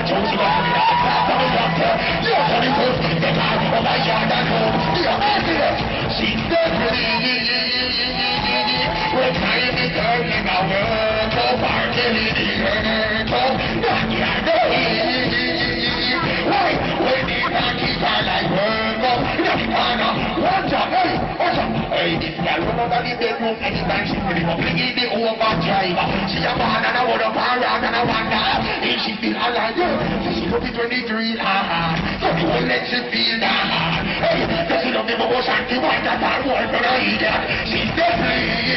choose to go to the doctor. You're the first thing that I know my yard at home. You're accurate. She's definitely. We're trying to turn in our world. So far, killing the earth. Not yet. Why? When the parties are like work. Watch out, hey, watch out. Hey, this girl run out of the bedroom anytime she put it up, bringing the overdrive. She a man and I want a bar out and I wonder if she feel alive. So she look at 23, so the whole let she feel that. Hey, so she love the motion, the white that I want for her idiot. She's definitely.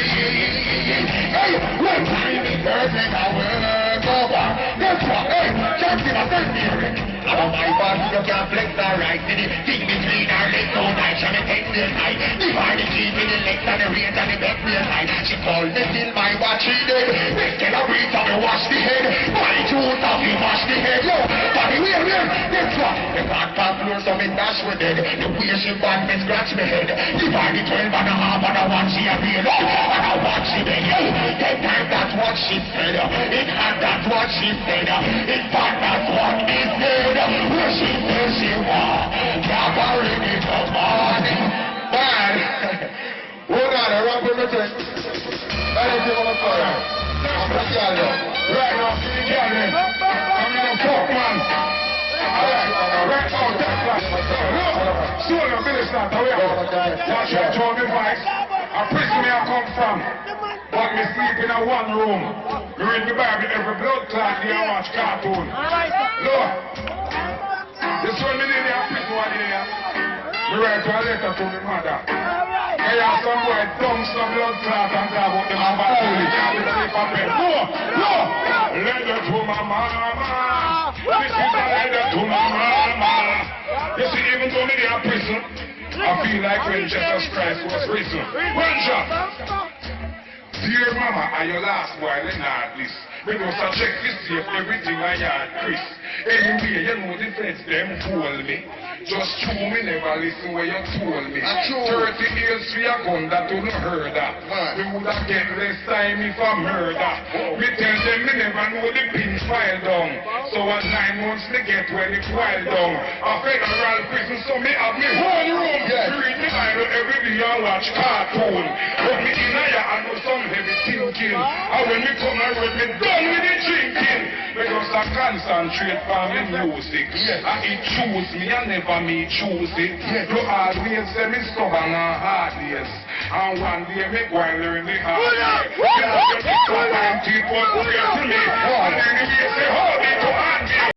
Hey, one time the girls in our work over. That's what, hey, just give us that theory. About my body, you can't flex her right in it. Thing between her legs, so nice, she may take the night. The party keep in the legs and the reins and the back real high. She called me till my watch she dead. Let's get a breeze and we wash the head. Body tools off, we wash the head. Yo, body where, that's what. The back top floor, so me dash with it. The way she band, me scratch me head. The body 12 and a half and a one she a real. And a watch she dead. Hey, 10 times that's what she said. In hand that's what she said. In fact that's what he said. Where she says she was, got her in the morning. Man, hold on, I run with it. I don't give a fuck. I'm the girl. Right now, the girl. I'm in a fuck, man. Right now, that's like look, soon I'm finished that. Watch out, show me vice. A prison where I come from. But me sleep in a one room. We read the Bible every blood clot and watch cartoon. Look. This one me in there, prison one in there. Me write a letter to my mother. I have some boy dumb some blood clot and talk about them and holy can't sleep on bed. No! Letter to my mama. This is a letter to my mama. You see, even though me in prison, I feel like when Jesus Christ was risen. Ranger! Dear mama, are your last boy in this? Because I check this safe, everything I had, Chris. Anyway, you know the feds, them fool me. Just true, me never listen when you told me. 30 years for a gun that you don't heard that. We would have get less time if I murder. Me tell them me never know the pin file down. So at 9 months me get when it file down. A federal prison, so me have me whole room. Read the Bible every day I watch cartoon. But me in here I know some heavy thinking. And when me come around, me done with the drinking. Because I concentrate for me music. And it choose me and never me choose it. You always say me stubborn and hard days. And one day me go and learn the hard way. You know the people clear to me.